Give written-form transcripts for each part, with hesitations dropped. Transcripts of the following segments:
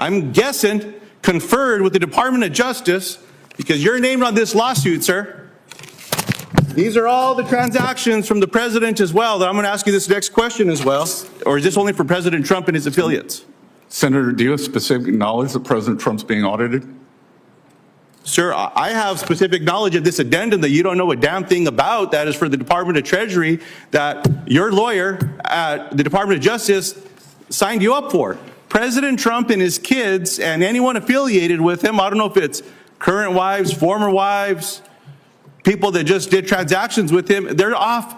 I'm guessing, conferred with the Department of Justice, because you're named on this lawsuit, sir. These are all the transactions from the president as well. That I'm going to ask you this next question as well. Or is this only for President Trump and his affiliates? Senator, do you have specific knowledge that President Trump's being audited? Sir, I have specific knowledge of this addendum that you don't know a damn thing about. That is for the Department of Treasury that your lawyer at the Department of Justice signed you up for. President Trump and his kids and anyone affiliated with him, I don't know if it's current wives, former wives, people that just did transactions with him, they're off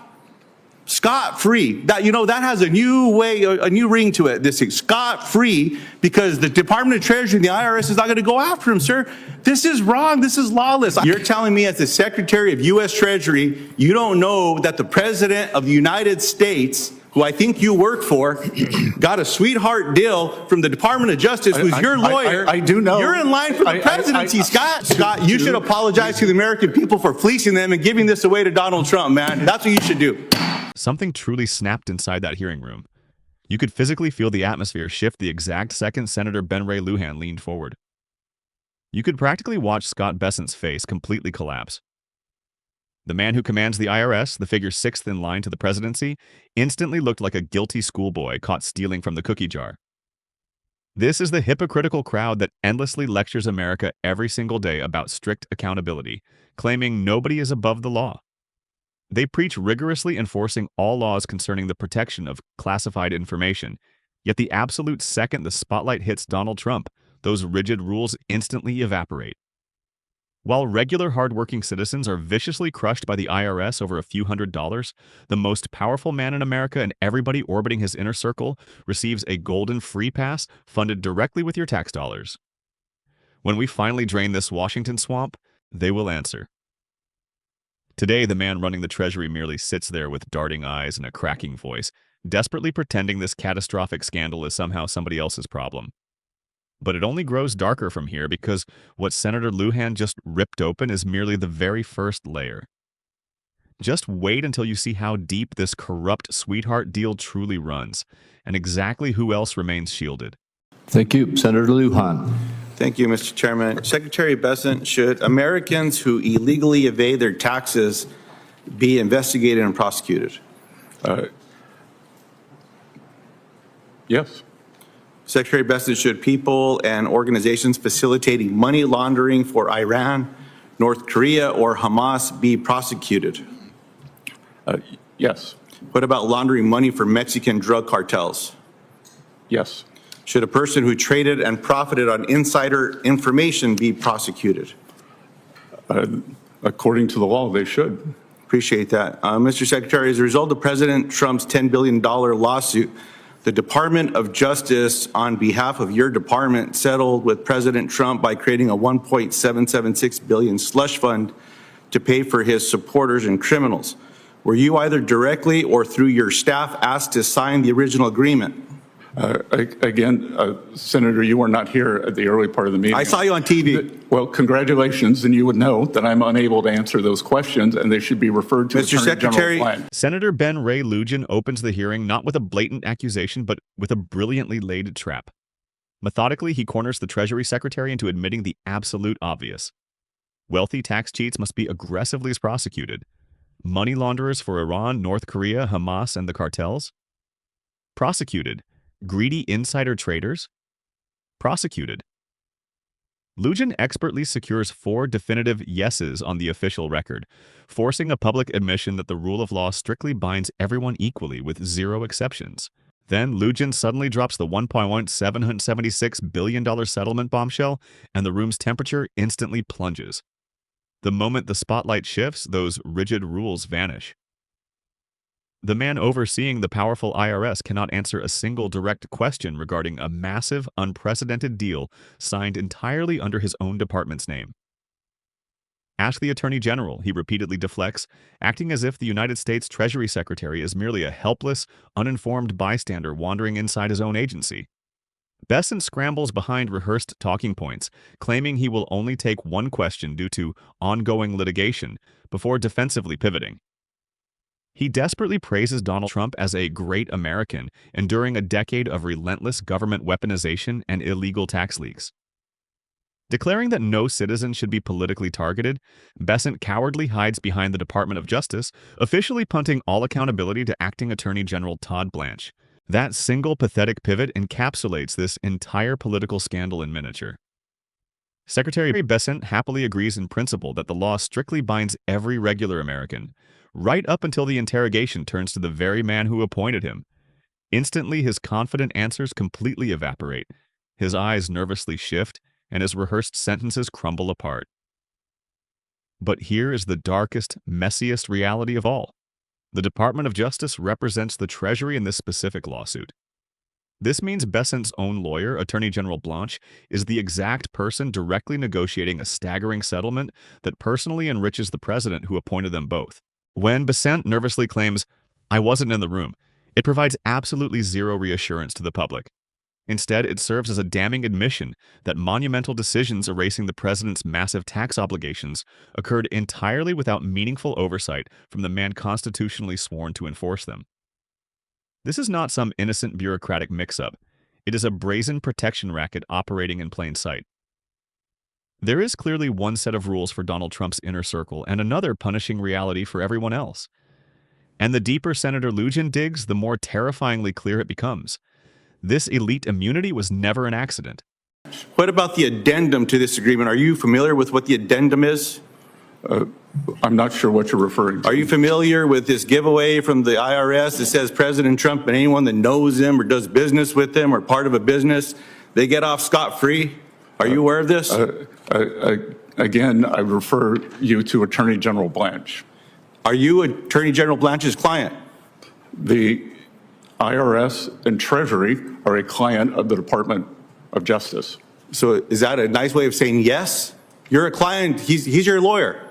scot-free. That, that has a new ring to it, this thing, scot-free, because the Department of Treasury and the IRS is not going to go after him, sir. This is wrong. This is lawless. You're telling me as the Secretary of U.S. Treasury, you don't know that the President of the United States, who I think you work for, got a sweetheart deal from the Department of Justice, who's your lawyer. I do know. You're in line for the presidency, Scott. Scott, you should apologize to the American people for fleecing them and giving this away to Donald Trump, man. That's what you should do. Something truly snapped inside that hearing room. You could physically feel the atmosphere shift the exact second Senator Ben Ray Luján leaned forward. You could practically watch Scott Bessent's face completely collapse. The man who commands the IRS, the figure sixth in line to the presidency, instantly looked like a guilty schoolboy caught stealing from the cookie jar. This is the hypocritical crowd that endlessly lectures America every single day about strict accountability, claiming nobody is above the law. They preach rigorously enforcing all laws concerning the protection of classified information, yet the absolute second the spotlight hits Donald Trump, those rigid rules instantly evaporate. While regular hardworking citizens are viciously crushed by the IRS over a few $100s, the most powerful man in America and everybody orbiting his inner circle receives a golden free pass funded directly with your tax dollars. When we finally drain this Washington swamp, they will answer. Today, the man running the Treasury merely sits there with darting eyes and a cracking voice, desperately pretending this catastrophic scandal is somehow somebody else's problem. But it only grows darker from here because what Senator Luján just ripped open is merely the very first layer. Just wait until you see how deep this corrupt sweetheart deal truly runs, and exactly who else remains shielded. Thank you. Senator Luján. Thank you, Mr. Chairman. Secretary Bessent, should Americans who illegally evade their taxes be investigated and prosecuted? Yes. Secretary Bessent, should people and organizations facilitating money laundering for Iran, North Korea, or Hamas be prosecuted? Yes. What about laundering money for Mexican drug cartels? Yes. Should a person who traded and profited on insider information be prosecuted? According to the law, they should. Appreciate that. Mr. Secretary, as a result of President Trump's $10 billion lawsuit, the Department of Justice, on behalf of your department, settled with President Trump by creating a $1.776 billion slush fund to pay for his supporters and criminals. Were you either directly or through your staff asked to sign the original agreement? Again, Senator, you were not here at the early part of the meeting. I saw you on TV. Well, congratulations, and you would know that I'm unable to answer those questions, and they should be referred to Mr. Secretary. Senator Ben Ray Luján opens the hearing not with a blatant accusation, but with a brilliantly laid trap. Methodically, he corners the Treasury Secretary into admitting the absolute obvious. Wealthy tax cheats must be aggressively prosecuted. Money launderers for Iran, North Korea, Hamas, and the cartels? Prosecuted. Greedy insider traders? Prosecuted. Luján expertly secures 4 definitive yeses on the official record, forcing a public admission that the rule of law strictly binds everyone equally with 0 exceptions. Then Luján suddenly drops the $1.776 billion settlement bombshell, and the room's temperature instantly plunges. The moment the spotlight shifts, those rigid rules vanish. The man overseeing the powerful IRS cannot answer a single direct question regarding a massive, unprecedented deal signed entirely under his own department's name. Ask the Attorney General, he repeatedly deflects, acting as if the United States Treasury Secretary is merely a helpless, uninformed bystander wandering inside his own agency. Bessent scrambles behind rehearsed talking points, claiming he will only take one question due to ongoing litigation before defensively pivoting. He desperately praises Donald Trump as a great American enduring a decade of relentless government weaponization and illegal tax leaks. Declaring that no citizen should be politically targeted, Bessent cowardly hides behind the Department of Justice, officially punting all accountability to Acting Attorney General Todd Blanche. That single pathetic pivot encapsulates this entire political scandal in miniature. Secretary Bessent happily agrees in principle that the law strictly binds every regular American, right up until the interrogation turns to the very man who appointed him. Instantly, his confident answers completely evaporate, his eyes nervously shift, and his rehearsed sentences crumble apart. But here is the darkest, messiest reality of all. The Department of Justice represents the Treasury in this specific lawsuit. This means Bessent's own lawyer, Attorney General Blanche, is the exact person directly negotiating a staggering settlement that personally enriches the president who appointed them both. When Bessent nervously claims, "I wasn't in the room," it provides absolutely zero reassurance to the public. Instead, it serves as a damning admission that monumental decisions erasing the president's massive tax obligations occurred entirely without meaningful oversight from the man constitutionally sworn to enforce them. This is not some innocent bureaucratic mix-up. It is a brazen protection racket operating in plain sight. There is clearly one set of rules for Donald Trump's inner circle and another punishing reality for everyone else. And the deeper Senator Luján digs, the more terrifyingly clear it becomes. This elite immunity was never an accident. What about the addendum to this agreement? Are you familiar with what the addendum is? I'm not sure what you're referring to. Are you familiar with this giveaway from the IRS that says President Trump and anyone that knows him or does business with him or part of a business, they get off scot-free? Are you aware of this? Again, I refer you to Attorney General Blanche. Are you Attorney General Blanche's client? The IRS and Treasury are a client of the Department of Justice. So is that a nice way of saying yes? You're a client, he's your lawyer.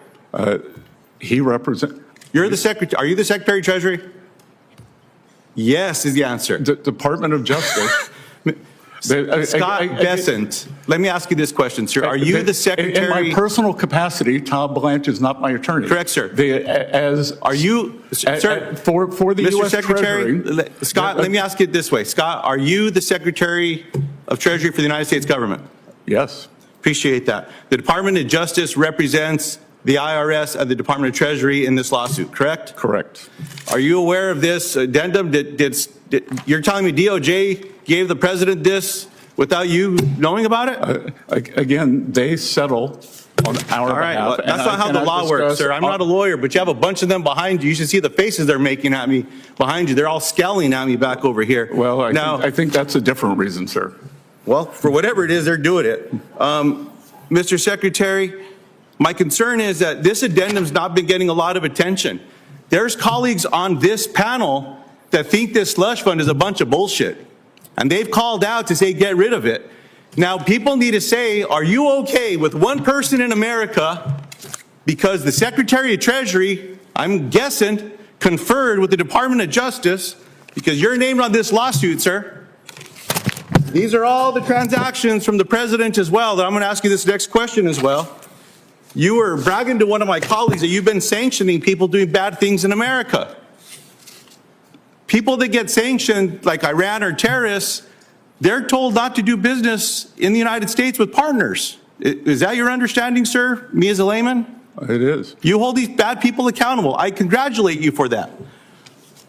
He represents. You're the secretary. Are you the Secretary of Treasury? Yes is the answer. The Department of Justice. Scott Bessent, let me ask you this question, sir. Are you the Secretary? In my personal capacity, Todd Blanche is not my attorney. Correct, sir. Are you, sir, for the Mr. U.S. Secretary, Treasury? Scott, let me ask you this way. Scott, are you the Secretary of Treasury for the United States government? Yes. Appreciate that. The Department of Justice represents the IRS and the Department of Treasury in this lawsuit, correct? Correct. Are you aware of this addendum? You're telling me DOJ gave the president this without you knowing about it? Again, they settle on our All right, behalf. well, that's not how the law works, sir. I'm not a lawyer, but you have a bunch of them behind you. You should see the faces they're making at me behind you. They're all scowling at me back over here. Well, I think that's a different reason, sir. Well, for whatever it is, they're doing it. Mr. Secretary, my concern is that this addendum's not been getting a lot of attention. There's colleagues on this panel that think this slush fund is a bunch of bullshit. And they've called out to say, get rid of it. Now, people need to say, are you okay with one person in America, because the Secretary of Treasury, I'm guessing, conferred with the Department of Justice, because you're named on this lawsuit, sir. These are all the transactions from the president as well, that I'm going to ask you this next question as well. You were bragging to one of my colleagues that you've been sanctioning people doing bad things in America. People that get sanctioned, like Iran or terrorists, they're told not to do business in the United States with partners. Is that your understanding, sir, me as a layman? It is. You hold these bad people accountable. I congratulate you for that.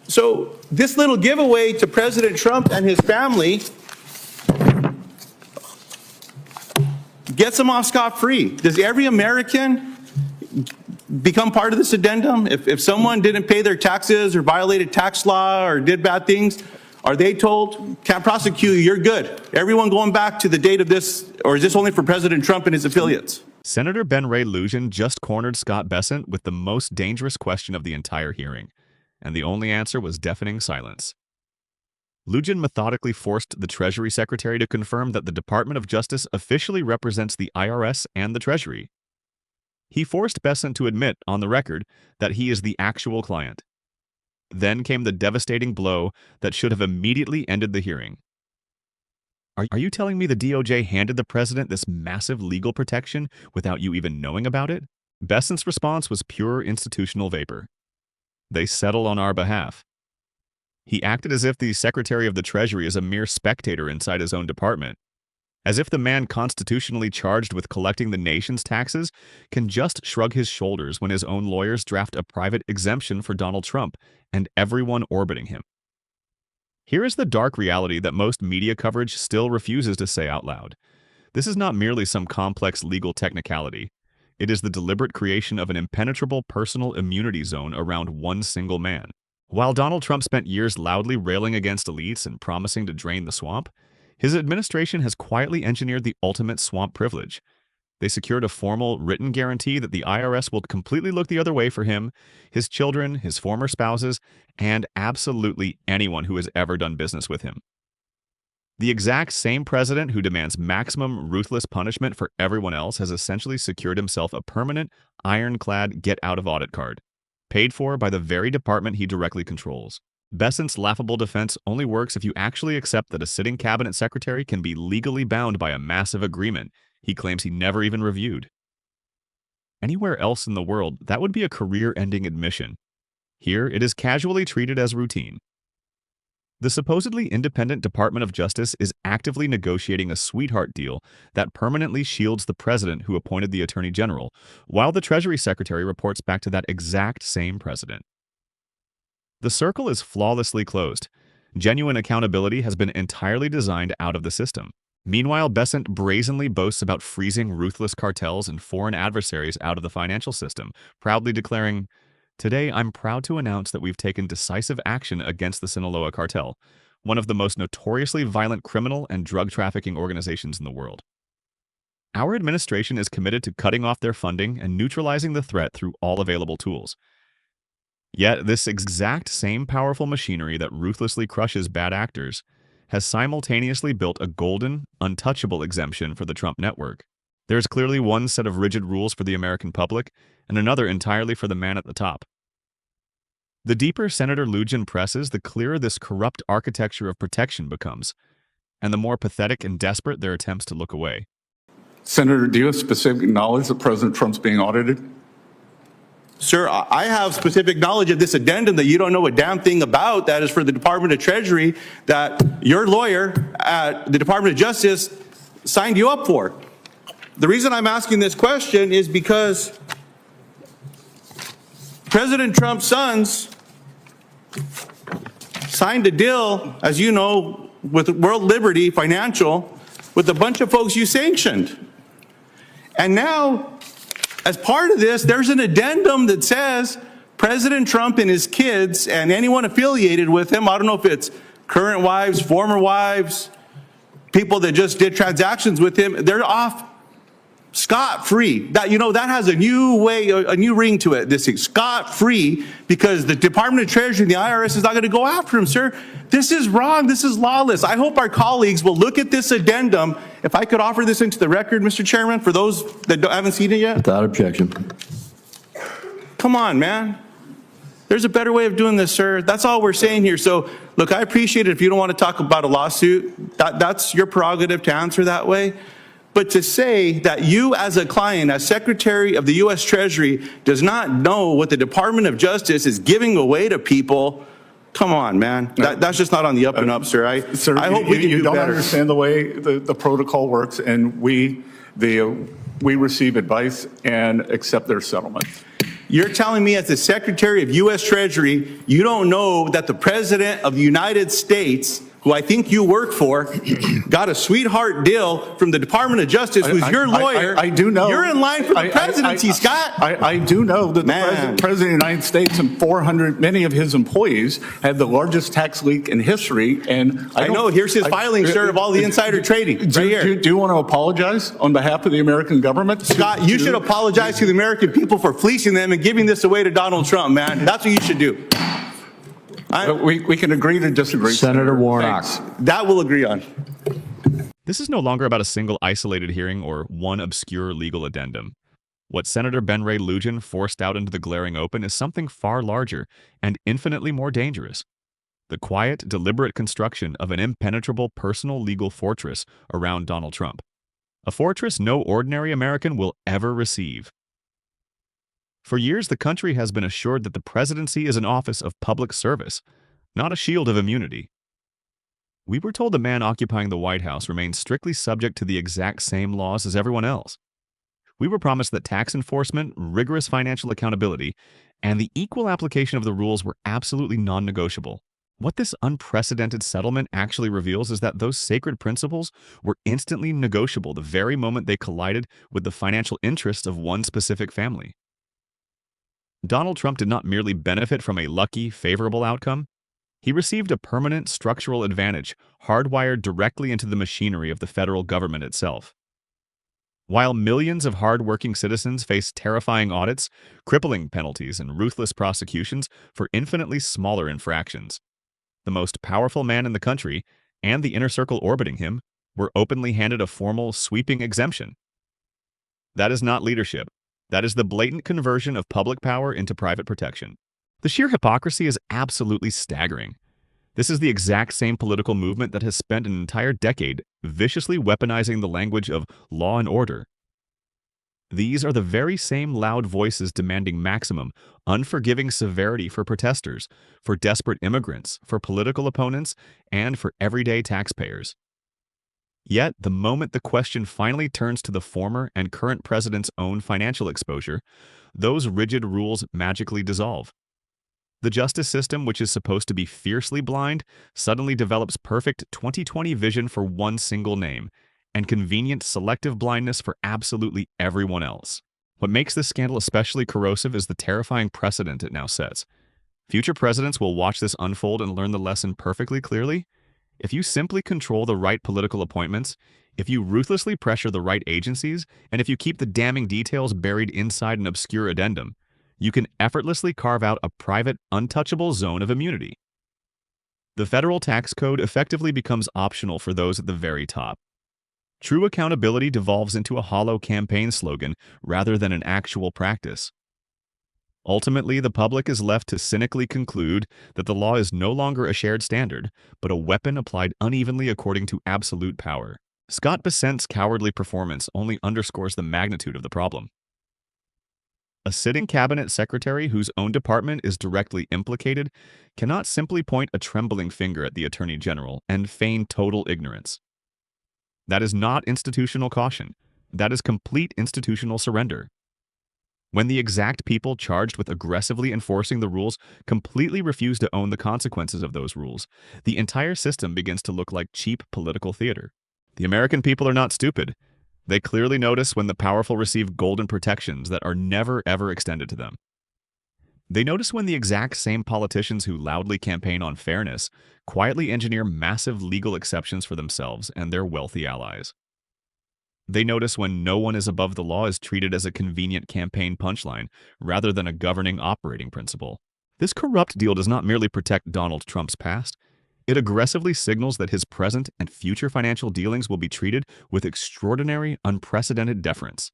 So this little giveaway to President Trump and his family gets them off scot-free. Does every American become part of this addendum? If someone didn't pay their taxes or violated tax law or did bad things, are they told, can't prosecute you, you're good? Everyone going back to the date of this, or is this only for President Trump and his affiliates? Senator Ben Ray Luján just cornered Scott Bessent with the most dangerous question of the entire hearing, and the only answer was deafening silence. Luján methodically forced the Treasury Secretary to confirm that the Department of Justice officially represents the IRS and the Treasury. He forced Bessent to admit, on the record, that he is the actual client. Then came the devastating blow that should have immediately ended the hearing. Are you telling me the DOJ handed the president this massive legal protection without you even knowing about it? Bessent's response was pure institutional vapor. they settle on our behalf. He acted as if the Secretary of the Treasury is a mere spectator inside his own department, as if the man constitutionally charged with collecting the nation's taxes can just shrug his shoulders when his own lawyers draft a private exemption for Donald Trump and everyone orbiting him. Here is the dark reality that most media coverage still refuses to say out loud. This is not merely some complex legal technicality. It is the deliberate creation of an impenetrable personal immunity zone around one single man. While Donald Trump spent years loudly railing against elites and promising to drain the swamp, his administration has quietly engineered the ultimate swamp privilege. They secured a formal, written guarantee that the IRS will completely look the other way for him, his children, his former spouses, and absolutely anyone who has ever done business with him. The exact same president who demands maximum ruthless punishment for everyone else has essentially secured himself a permanent, ironclad get-out-of-audit card, paid for by the very department he directly controls. Bessent's laughable defense only works if you actually accept that a sitting cabinet secretary can be legally bound by a massive agreement he claims he never even reviewed. Anywhere else in the world, that would be a career-ending admission. Here, it is casually treated as routine. The supposedly independent Department of Justice is actively negotiating a sweetheart deal that permanently shields the president who appointed the Attorney General, while the Treasury Secretary reports back to that exact same president. The circle is flawlessly closed. Genuine accountability has been entirely designed out of the system. Meanwhile, Bessent brazenly boasts about freezing ruthless cartels and foreign adversaries out of the financial system, proudly declaring, "Today, I'm proud to announce that we've taken decisive action against the Sinaloa cartel, one of the most notoriously violent criminal and drug trafficking organizations in the world. Our administration is committed to cutting off their funding and neutralizing the threat through all available tools." Yet, this exact same powerful machinery that ruthlessly crushes bad actors has simultaneously built a golden, untouchable exemption for the Trump network. There is clearly one set of rigid rules for the American public and another entirely for the man at the top. The deeper Senator Luján presses, the clearer this corrupt architecture of protection becomes, and the more pathetic and desperate their attempts to look away. Senator, do you have specific knowledge that President Trump's being audited? Sir, I have specific knowledge of this addendum that you don't know a damn thing about. That is for the Department of Treasury that your lawyer at the Department of Justice signed you up for. The reason I'm asking this question is because President Trump's sons signed a deal, as you know, with World Liberty Financial with a bunch of folks you sanctioned. And now, as part of this, there's an addendum that says President Trump and his kids and anyone affiliated with him, I don't know if it's current wives, former wives, people that just did transactions with him, they're off scot-free. That, you know, that has a new way, a new ring to it, this thing, scot-free, because the Department of Treasury and the IRS is not going to go after him, sir. This is wrong. This is lawless. I hope our colleagues will look at this addendum. If I could offer this into the record, Mr. Chairman, for those that haven't seen it yet. Without objection. Come on, man. There's a better way of doing this, sir. That's all we're saying here. So, look, I appreciate it if you don't want to talk about a lawsuit. That's your prerogative to answer that way. But to say that you as a client, as Secretary of the U.S. Treasury, does not know what the Department of Justice is giving away to people, come on, man. That's just not on the up and up, sir. Sir, I hope we can do don't better. understand the way the protocol works, and we receive advice and accept their settlement. You're telling me as the Secretary of U.S. Treasury, you don't know that the President of the United States, who I think you work for, got a sweetheart deal from the Department of Justice, who's your lawyer. I do know. You're in line for the presidency, Scott. I do know that the President of the United States and 400, many of his employees had the largest tax leak in history. And I know. Here's his filing, sir, of all the insider trading. Right here. Do you want to apologize on behalf of the American government? Scott, you should apologize to the American people for fleecing them and giving this away to Donald Trump, man. That's what you should do. We can agree to disagree. Senator Warnock. That we'll agree on. This is no longer about a single isolated hearing or one obscure legal addendum. What Senator Ben Ray Luján forced out into the glaring open is something far larger and infinitely more dangerous. The quiet, deliberate construction of an impenetrable personal legal fortress around Donald Trump. A fortress no ordinary American will ever receive. For years, the country has been assured that the presidency is an office of public service, not a shield of immunity. We were told the man occupying the White House remains strictly subject to the exact same laws as everyone else. We were promised that tax enforcement, rigorous financial accountability, and the equal application of the rules were absolutely non-negotiable. What this unprecedented settlement actually reveals is that those sacred principles were instantly negotiable the very moment they collided with the financial interests of one specific family. Donald Trump did not merely benefit from a lucky, favorable outcome. He received a permanent structural advantage hardwired directly into the machinery of the federal government itself. While millions of hard-working citizens face terrifying audits, crippling penalties, and ruthless prosecutions for infinitely smaller infractions, the most powerful man in the country and the inner circle orbiting him were openly handed a formal, sweeping exemption. That is not leadership. That is the blatant conversion of public power into private protection. The sheer hypocrisy is absolutely staggering. This is the exact same political movement that has spent an entire decade viciously weaponizing the language of law and order. These are the very same loud voices demanding maximum, unforgiving severity for protesters, for desperate immigrants, for political opponents, and for everyday taxpayers. Yet, the moment the question finally turns to the former and current president's own financial exposure, those rigid rules magically dissolve. The justice system, which is supposed to be fiercely blind, suddenly develops perfect 20/20 vision for one single name, and convenient selective blindness for absolutely everyone else. What makes this scandal especially corrosive is the terrifying precedent it now sets. Future presidents will watch this unfold and learn the lesson perfectly clearly. If you simply control the right political appointments, if you ruthlessly pressure the right agencies, and if you keep the damning details buried inside an obscure addendum, you can effortlessly carve out a private, untouchable zone of immunity. The federal tax code effectively becomes optional for those at the very top. True accountability devolves into a hollow campaign slogan rather than an actual practice. Ultimately, the public is left to cynically conclude that the law is no longer a shared standard, but a weapon applied unevenly according to absolute power. Scott Bessent's cowardly performance only underscores the magnitude of the problem. A sitting cabinet secretary whose own department is directly implicated cannot simply point a trembling finger at the attorney general and feign total ignorance. That is not institutional caution. That is complete institutional surrender. When the exact people charged with aggressively enforcing the rules completely refuse to own the consequences of those rules, the entire system begins to look like cheap political theater. The American people are not stupid. They clearly notice when the powerful receive golden protections that are never ever extended to them. They notice when the exact same politicians who loudly campaign on fairness quietly engineer massive legal exceptions for themselves and their wealthy allies. They notice when no one is above the law is treated as a convenient campaign punchline rather than a governing operating principle. This corrupt deal does not merely protect Donald Trump's past. It aggressively signals that his present and future financial dealings will be treated with extraordinary, unprecedented deference.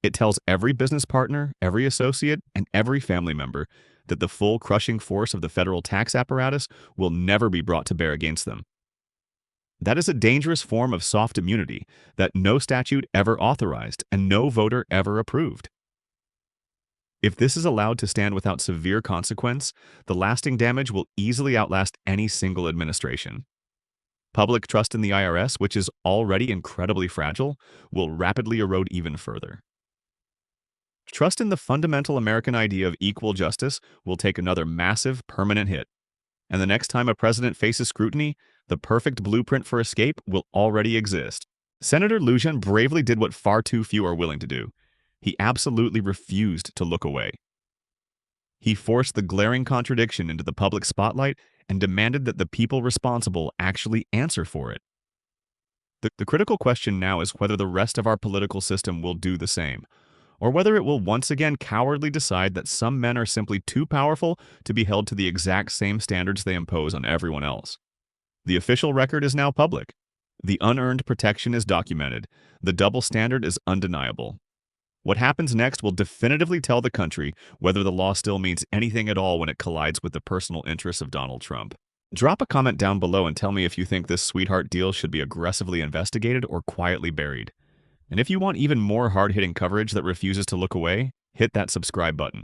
It tells every business partner, every associate, and every family member that the full crushing force of the federal tax apparatus will never be brought to bear against them. That is a dangerous form of soft immunity that no statute ever authorized and no voter ever approved. If this is allowed to stand without severe consequence, the lasting damage will easily outlast any single administration. Public trust in the IRS, which is already incredibly fragile, will rapidly erode even further. Trust in the fundamental American idea of equal justice will take another massive, permanent hit. And the next time a president faces scrutiny, the perfect blueprint for escape will already exist. Senator Luján bravely did what far too few are willing to do. He absolutely refused to look away. He forced the glaring contradiction into the public spotlight and demanded that the people responsible actually answer for it. The critical question now is whether the rest of our political system will do the same, or whether it will once again cowardly decide that some men are simply too powerful to be held to the exact same standards they impose on everyone else. The official record is now public. The unearned protection is documented. The double standard is undeniable. What happens next will definitively tell the country whether the law still means anything at all when it collides with the personal interests of Donald Trump. Drop a comment down below and tell me if you think this sweetheart deal should be aggressively investigated or quietly buried. And if you want even more hard-hitting coverage that refuses to look away, hit that subscribe button.